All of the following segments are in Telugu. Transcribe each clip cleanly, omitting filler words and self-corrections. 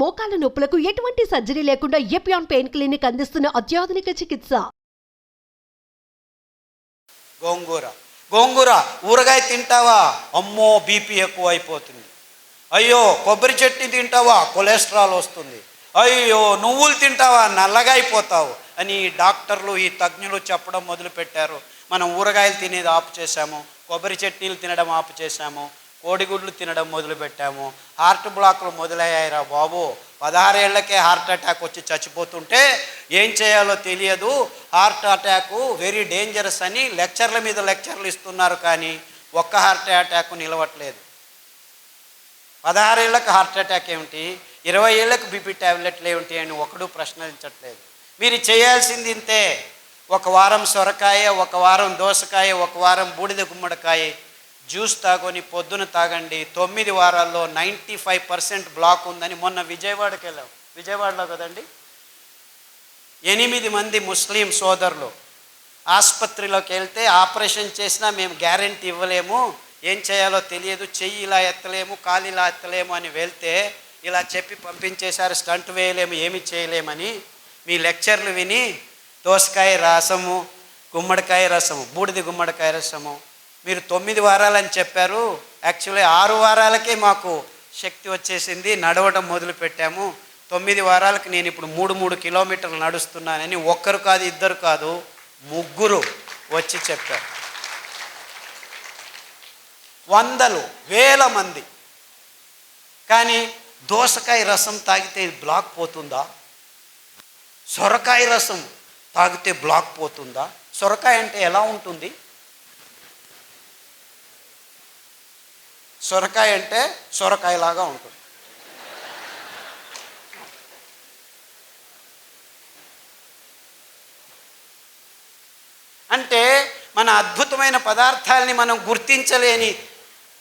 మోకాల నొప్పులకు ఎటువంటి సర్జరీ లేకుండా ఎపియాన్ పెయిన్ క్లినిక్ అందిస్తున్న అత్యాధునిక చికిత్స. గోంగూర ఊరగాయ తింటావా? అమ్మో బీపీ ఎక్కువ అయిపోతుంది. అయ్యో కొబ్బరి చట్నీ తింటావా? కొలెస్ట్రాల్ వస్తుంది. అయ్యో నువ్వులు తింటావా? నల్లగా అయిపోతావు అని డాక్టర్లు ఈ తజ్ఞులు చెప్పడం మొదలుపెట్టారు. మనం ఊరగాయలు తినేది ఆపు చేశాము, కొబ్బరి చట్నీలు తినడం ఆపు చేశాము, కోడిగుడ్లు తినడం మొదలుపెట్టాము. హార్ట్ బ్లాక్లు మొదలయ్యాయిరా బాబు. 16 ఏళ్లకే హార్ట్ అటాక్ వచ్చి చచ్చిపోతుంటే ఏం చేయాలో తెలియదు. హార్ట్ అటాకు వెరీ డేంజరస్ అని లెక్చర్ల మీద లెక్చర్లు ఇస్తున్నారు, కానీ ఒక్క హార్ట్ అటాక్ నిలవట్లేదు. 16 ఏళ్లకు హార్ట్ అటాక్ ఏమిటి, 20 ఏళ్లకు బీపీ ట్యాబ్లెట్లు ఏమిటి అని ఒకడు ప్రశ్నించట్లేదు. మీరు చేయాల్సింది ఇంతే. ఒక వారం సొరకాయ, ఒక వారం దోసకాయ, ఒక వారం బూడిద గుమ్మడికాయ జ్యూస్ తాగొని పొద్దున తాగండి. 9 వారాల్లో 95% బ్లాక్ ఉందని మొన్న విజయవాడకి వెళ్ళాం. విజయవాడలో కదండి, 8 మంది ముస్లిం సోదరులు ఆసుపత్రిలోకి వెళ్తే ఆపరేషన్ చేసినా మేము గ్యారెంటీ ఇవ్వలేము, ఏం చేయాలో తెలియదు, చెయ్యి ఇలా ఎత్తలేము, కాలు ఇలా ఎత్తలేము అని వెళ్తే ఇలా చెప్పి పంపించేశారు. స్టంట్ వేయలేము, ఏమి చేయలేమని. మీ లెక్చర్లు విని దోసకాయ రసము, గుమ్మడికాయ రసము, బూడిద గుమ్మడికాయ రసము మీరు 9 వారాలని చెప్పారు. యాక్చువల్లీ 6 వారాలకే మాకు శక్తి వచ్చేసింది, నడవడం మొదలు పెట్టాము. 9 వారాలకు నేను ఇప్పుడు 3 కిలోమీటర్లు నడుస్తున్నానని ఒక్కరు కాదు, ఇద్దరు కాదు, 3 వచ్చి చెప్పారు. వందలు వేల మంది. కానీ దోసకాయ రసం తాగితే బ్లాక్ పోతుందా? సొరకాయ రసం తాగితే బ్లాక్ పోతుందా? సొరకాయ అంటే ఎలా ఉంటుంది? సొరకాయ అంటే సొరకాయలాగా ఉంటుంది. అంటే మన అద్భుతమైన పదార్థాలని మనం గుర్తించలేని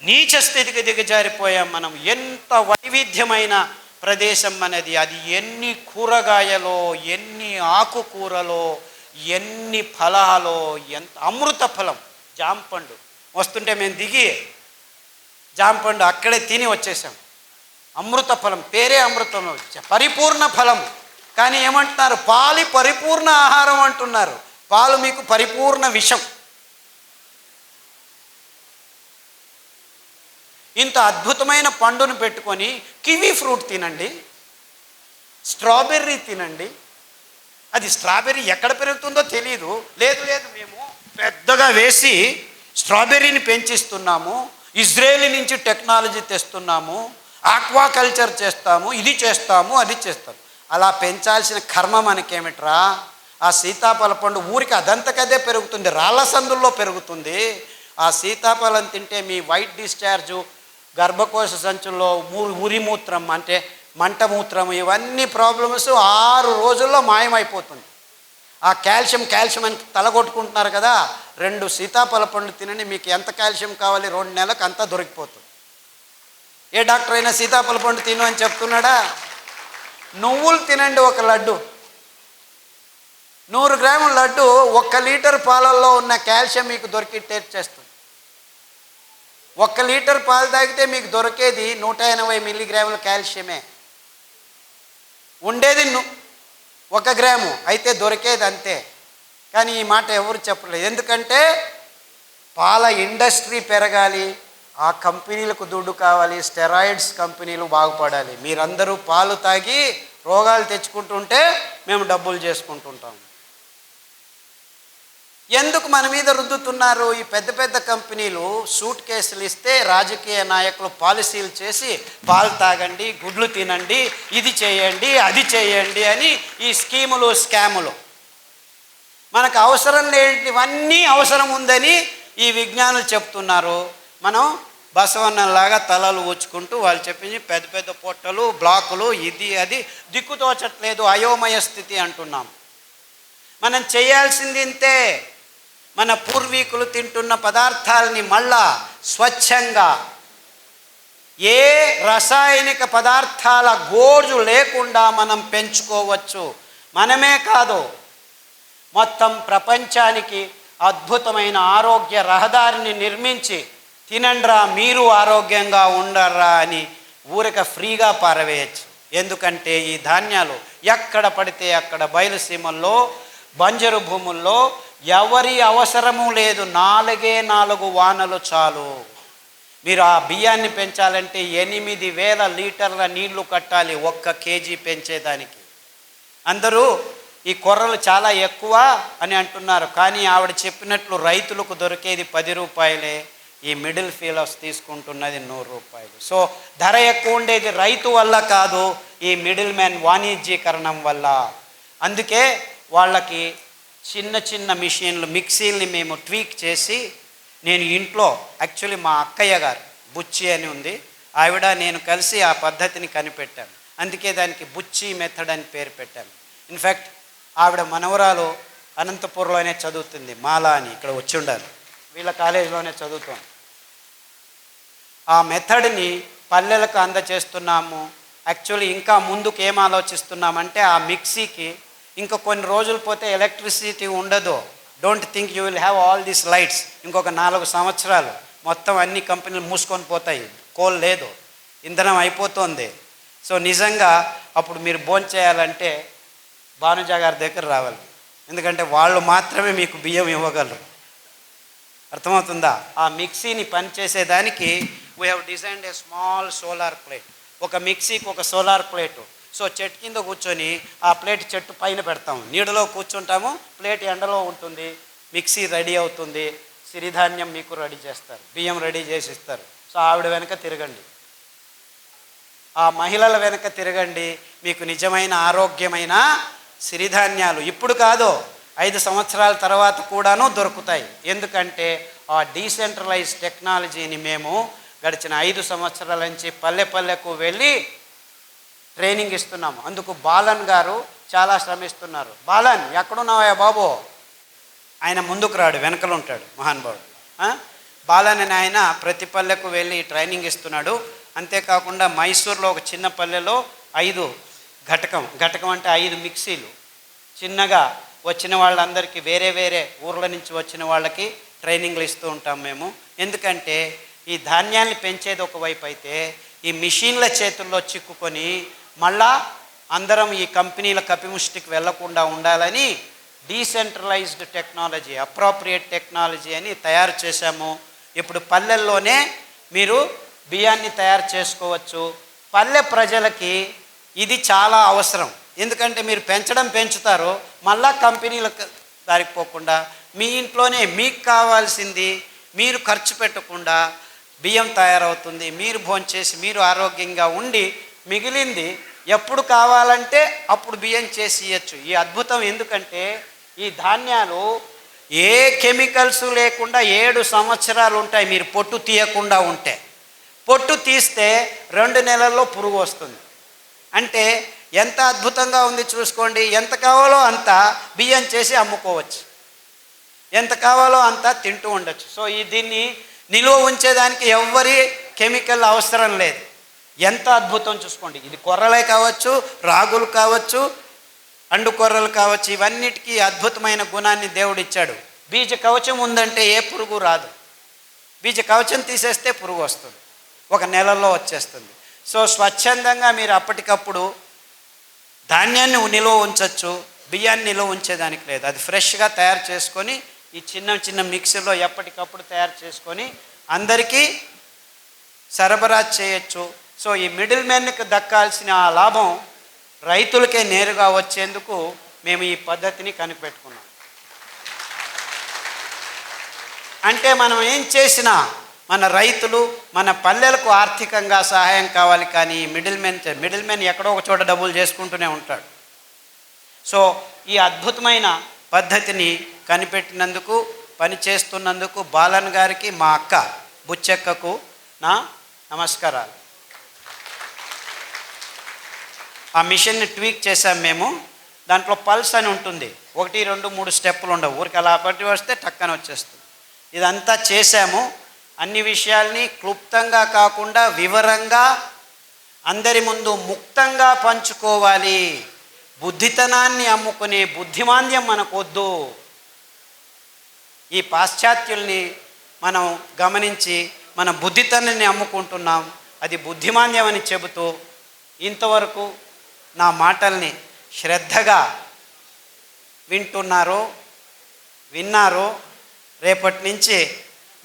నీచ స్థితికి దిగజారిపోయాం మనం. ఎంత వైవిధ్యమైన ప్రదేశం మనది. అది ఎన్ని కూరగాయలో, ఎన్ని ఆకుకూరలో, ఎన్ని ఫలాలో, ఎంత అమృత ఫలం. జాంపండు వస్తుంటే మేము దిగి జాంపండు అక్కడే తిని వచ్చేసాం. అమృత ఫలం, పేరే అమృతం, పరిపూర్ణ ఫలం. కానీ ఏమంటున్నారు? పాలు పరిపూర్ణ ఆహారం అంటున్నారు. పాలు మీకు పరిపూర్ణ విషం. ఇంత అద్భుతమైన పండును పెట్టుకొని కివీ ఫ్రూట్ తినండి, స్ట్రాబెర్రీ తినండి. అది స్ట్రాబెర్రీ ఎక్కడ పెరుగుతుందో తెలియదు. లేదు మేము పెద్దగా వేసి స్ట్రాబెర్రీని పెంచిస్తున్నాము, ఇజ్రాయేల్ నుంచి టెక్నాలజీ తెస్తున్నాము, ఆక్వాకల్చర్ చేస్తాము, ఇది చేస్తాము, అది చేస్తాము. అలా పెంచాల్సిన కర్మ మనకేమిట్రా? ఆ సీతాఫల పండు ఊరికి అదంతకదే పెరుగుతుంది, రాళ్ళ సందుల్లో పెరుగుతుంది. ఆ సీతాఫలం తింటే మీ వైట్ డిశ్చార్జు, గర్భకోశ సంచుల్లో ఉరిమూత్రం అంటే మంటమూత్రం, ఇవన్నీ ప్రాబ్లమ్స్ 6 రోజుల్లో మాయమైపోతుంది. ఆ కాల్షియం అని తలగొట్టుకుంటున్నారు కదా, 2 సీతాఫల పండు తినండి, మీకు ఎంత కాల్షియం కావాలి 2 నెలలకు అంతా దొరికిపోతుంది. ఏ డాక్టర్ అయినా సీతాఫల పండు తిను అని చెప్తున్నాడా? నువ్వులు తినండి, ఒక లడ్డు, 100 గ్రాముల లడ్డు 1 లీటర్ పాలల్లో ఉన్న కాల్షియం మీకు దొరికి టేస్ట్ చేస్తుంది. 1 లీటర్ పాలు తాగితే మీకు దొరికేది 180 మిల్లీగ్రాముల కాల్షియమే. ఉండేది 1 గ్రాము, అయితే దొరికేది అంతే. కానీ ఈ మాట ఎవరు చెప్పలేదు. ఎందుకంటే పాల ఇండస్ట్రీ పెరగాలి, ఆ కంపెనీలకు దుడ్డు కావాలి, స్టెరాయిడ్స్ కంపెనీలు బాగుపడాలి. మీరందరూ పాలు తాగి రోగాలు తెచ్చుకుంటుంటే మేము డబ్బులు చేసుకుంటుంటాం. ఎందుకు మన మీద రుద్దుతున్నారు? ఈ పెద్ద పెద్ద కంపెనీలు సూట్ కేసులు ఇస్తే రాజకీయ నాయకులు పాలసీలు చేసి పాలు తాగండి, గుడ్లు తినండి, ఇది చేయండి, అది చేయండి అని ఈ స్కీములు, స్కాములు. మనకు అవసరం లేనివన్నీ అవసరం ఉందని ఈ విజ్ఞానులు చెప్తున్నారు. మనం బసవన్నలాగా తలలు ఊచుకుంటూ వాళ్ళు చెప్పింది పెద్ద పెద్ద పొట్టలు, బ్లాకులు, ఇది అది దిక్కుతోచట్లేదు, అయోమయ స్థితి అంటున్నాం. మనం చేయాల్సింది ఇంతే. మన పూర్వీకులు తింటున్న పదార్థాలని మళ్ళా స్వచ్ఛంగా, ఏ రసాయనిక పదార్థాల గోజు లేకుండా మనం పెంచుకోవచ్చు. మనమే కాదు, మొత్తం ప్రపంచానికి అద్భుతమైన ఆరోగ్య రహదారిని నిర్మించి తినండ్రా మీరు ఆరోగ్యంగా ఉండర్రా అని ఊరిక ఫ్రీగా పారవేయచ్చు. ఎందుకంటే ఈ ధాన్యాలు ఎక్కడ పడితే అక్కడ బయలుసీమల్లో బంజరు భూముల్లో ఎవరి అవసరము లేదు, 4 వానలు చాలు. మీరు ఆ బియ్యాన్ని పెంచాలంటే 8,000 లీటర్ల నీళ్లు కట్టాలి 1 కేజీ పెంచేదానికి. అందరూ ఈ కొర్రలు చాలా ఎక్కువ అని అంటున్నారు, కానీ ఆవిడ చెప్పినట్లు రైతులకు దొరికేది 10 రూపాయలే, ఈ మిడిల్ ఫీలర్స్ తీసుకుంటున్నది 100 రూపాయలు. సో ధర ఎక్కువ ఉండేది రైతు వల్ల కాదు, ఈ మిడిల్ మ్యాన్ వాణిజ్యీకరణం వల్ల. అందుకే వాళ్ళకి చిన్న చిన్న మిషన్లు, మిక్సీల్ని మేము ట్వీక్ చేసి, నేను ఇంట్లో యాక్చువల్లీ మా అక్కయ్య గారు బుచ్చి అని ఉంది, ఆవిడ నేను కలిసి ఆ పద్ధతిని కనిపెట్టాను. అందుకే దానికి బుచ్చి మెథడ్ అని పేరు పెట్టాను. ఇన్ఫ్యాక్ట్ ఆవిడ మనవరాలు అనంతపూర్లోనే చదువుతుంది, మాలా అని, ఇక్కడ వచ్చి ఉండాలి, వీళ్ళ కాలేజీలోనే చదువుతాం. ఆ మెథడ్ని పల్లెలకు అందచేస్తున్నాము. యాక్చువల్లీ ఇంకా ముందుకు ఏం ఆలోచిస్తున్నామంటే, ఆ మిక్సీకి ఇంకా కొన్ని రోజులు పోతే ఎలక్ట్రిసిటీ ఉండదు. Don't think you will have all these lights. ఇంకొక 4 సంవత్సరాలు మొత్తం అన్ని కంపెనీలు మూసుకొని పోతాయి, కోల్ లేదు, ఇంధనం అయిపోతుంది. సో నిజంగా అప్పుడు మీరు భోంచేయాలంటే భానుజా గారి దగ్గర రావాలి, ఎందుకంటే వాళ్ళు మాత్రమే మీకు బియ్యం ఇవ్వగలరు. అర్థమవుతుందా? ఆ మిక్సీని పనిచేసేదానికి we have designed a small solar plate. ఒక మిక్సీకి ఒక సోలార్ ప్లేటు. సో చెట్టు కింద కూర్చొని ఆ ప్లేట్ చెట్టు పైన పెడతాము, నీడలో కూర్చుంటాము, ప్లేట్ ఎండలో ఉంటుంది, మిక్సీ రెడీ అవుతుంది, సిరిధాన్యం మీకు రెడీ చేస్తారు, బియ్యం రెడీ చేసి ఇస్తారు. సో ఆవిడ వెనక తిరగండి, ఆ మహిళల వెనక తిరగండి, మీకు నిజమైన ఆరోగ్యమైన సిరిధాన్యాలు ఇప్పుడు కాదు 5 సంవత్సరాల తర్వాత కూడాను దొరుకుతాయి. ఎందుకంటే ఆ డీసెంట్రలైజ్ టెక్నాలజీని మేము గడిచిన 5 సంవత్సరాల నుంచి పల్లె పల్లెకు వెళ్ళి ట్రైనింగ్ ఇస్తున్నాము. అందుకు బాలన్ గారు చాలా శ్రమిస్తున్నారు. బాలన్ ఎక్కడున్నావా బాబు? ఆయన ముందుకు రాడు, వెనకలు ఉంటాడు మహానుభావుడు. బాలన్ అని ఆయన ప్రతి పల్లెకు వెళ్ళి ట్రైనింగ్ ఇస్తున్నాడు. అంతేకాకుండా మైసూర్లో ఒక చిన్న పల్లెలో 5 ఘటకం అంటే 5 మిక్సీలు చిన్నగా వచ్చిన వాళ్ళందరికీ, వేరే వేరే ఊర్ల నుంచి వచ్చిన వాళ్ళకి ట్రైనింగ్లు ఇస్తూ ఉంటాం మేము. ఎందుకంటే ఈ ధాన్యాన్ని పెంచేది ఒకవైపు అయితే, ఈ మిషన్ల చేతుల్లో చిక్కుకొని మళ్ళా అందరం ఈ కంపెనీల కపిముష్టికి వెళ్లకుండా ఉండాలని డీసెంట్రలైజ్డ్ టెక్నాలజీ, అప్రోప్రియేట్ టెక్నాలజీ అని తయారు చేశాము. ఇప్పుడు పల్లెల్లోనే మీరు బియ్యాన్ని తయారు చేసుకోవచ్చు. పల్లె ప్రజలకి ఇది చాలా అవసరం. ఎందుకంటే మీరు పెంచుతారు, మళ్ళా కంపెనీలకు దారిపోకుండా మీ ఇంట్లోనే మీకు కావాల్సింది మీరు ఖర్చు పెట్టకుండా బియ్యం తయారవుతుంది, మీరు భోంచేసి మీరు ఆరోగ్యంగా ఉండి మిగిలింది ఎప్పుడు కావాలంటే అప్పుడు బియ్యం చేసి ఇవ్వచ్చు. ఈ అద్భుతం ఎందుకంటే ఈ ధాన్యాలు ఏ కెమికల్స్ లేకుండా 7 సంవత్సరాలు ఉంటాయి. మీరు పొట్టు తీయకుండా ఉంటే, పొట్టు తీస్తే 2 నెలల్లో పురుగు వస్తుంది. అంటే ఎంత అద్భుతంగా ఉంది చూసుకోండి. ఎంత కావాలో అంత బియ్యం చేసి అమ్ముకోవచ్చు, ఎంత కావాలో అంత తింటూ ఉండొచ్చు. సో దీన్ని నిలువ ఉంచేదానికి ఎవ్వరి కెమికల్ అవసరం లేదు. ఎంత అద్భుతం చూసుకోండి. ఇది కొర్రలే కావచ్చు, రాగులు కావచ్చు, అండు కొర్రలు కావచ్చు, ఇవన్నిటికీ అద్భుతమైన గుణాన్ని దేవుడు ఇచ్చాడు. బీజ కవచం ఉందంటే ఏ పురుగు రాదు. బీజ కవచం తీసేస్తే పురుగు వస్తుంది, 1 నెలలో వచ్చేస్తుంది. సో స్వచ్ఛందంగా మీరు అప్పటికప్పుడు ధాన్యాన్ని నిలువ ఉంచవచ్చు, బియ్యాన్ని నిలువ ఉంచేదానికి లేదు. అది ఫ్రెష్గా తయారు చేసుకొని ఈ చిన్న మిక్సీలో ఎప్పటికప్పుడు తయారు చేసుకొని అందరికీ సరఫరా చేయొచ్చు. సో ఈ మిడిల్ మ్యాన్కి దక్కాల్సిన ఆ లాభం రైతులకే నేరుగా వచ్చేందుకు మేము ఈ పద్ధతిని కనిపెట్టుకున్నాం. అంటే మనం ఏం చేసినా మన రైతులు, మన పల్లెలకు ఆర్థికంగా సహాయం కావాలి, కానీ మిడిల్ మ్యాన్ ఎక్కడో ఒక చోట డబ్బులు చేసుకుంటూనే ఉంటాడు. సో ఈ అద్భుతమైన పద్ధతిని కనిపెట్టినందుకు, పనిచేస్తున్నందుకు బాలన్ గారికి, మా అక్క బుచ్చెక్కకు నా నమస్కారాలు. ఆ మిషన్ని ట్వీక్ చేసాం మేము. దాంట్లో పల్స్ అని ఉంటుంది, 1, 2, 3 స్టెప్పులు ఉండవు, ఊరికి అలా పట్టి వస్తే టక్కన వచ్చేస్తుంది. ఇదంతా చేశాము. అన్ని విషయాల్ని క్లుప్తంగా కాకుండా వివరంగా అందరి ముందు ముక్తంగా పంచుకోవాలి. బుద్ధితనాన్ని అమ్ముకునే బుద్ధిమాంద్యం మనకొద్దు. ఈ పాశ్చాత్యుల్ని మనం గమనించి మన బుద్ధితనాన్ని అమ్ముకుంటున్నాం, అది బుద్ధిమాంద్యం అని చెబుతూ ఇంతవరకు నా మాటల్ని శ్రద్ధగా విన్నారు. రేపటి నుంచి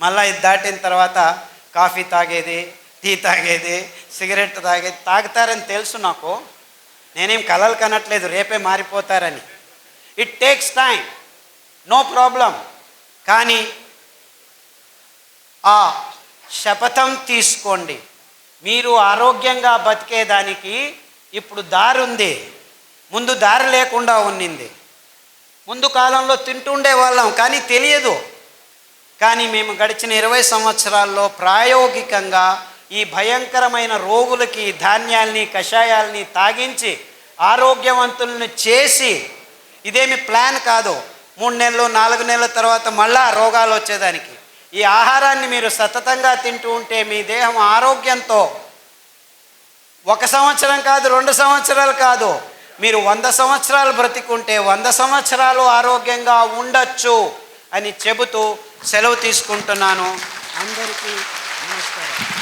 మళ్ళీ ఇది దాటిన తర్వాత కాఫీ తాగేది, టీ తాగేది, సిగరెట్ తాగేది తాగుతారని తెలుసు నాకు. నేనేం కలలు కనట్లేదు రేపే మారిపోతారని. It takes time, no problem. కానీ ఆ శపథం తీసుకోండి. మీరు ఆరోగ్యంగా బతికేదానికి ఇప్పుడు దారి ఉంది, ముందు దారి లేకుండా ఉన్నింది. ముందు కాలంలో తింటుండే వాళ్ళం కానీ తెలియదు. కానీ మేము గడిచిన 20 సంవత్సరాల్లో ప్రాయోగికంగా ఈ భయంకరమైన రోగులకి ధాన్యాల్ని కషాయాల్ని తాగించి ఆరోగ్యవంతులను చేసి, ఇదేమి ప్లాన్ కాదు 3 నెలలు 4 నెలల తర్వాత మళ్ళా రోగాలు వచ్చేదానికి. ఈ ఆహారాన్ని మీరు సతతంగా తింటూ ఉంటే మీ దేహం ఆరోగ్యంతో 1 సంవత్సరం కాదు, 2 సంవత్సరాలు కాదు, మీరు 100 సంవత్సరాలు బ్రతికుంటే 100 సంవత్సరాలు ఆరోగ్యంగా ఉండొచ్చు అని చెబుతూ సెలవు తీసుకుంటున్నాను. అందరికీ నమస్కారం.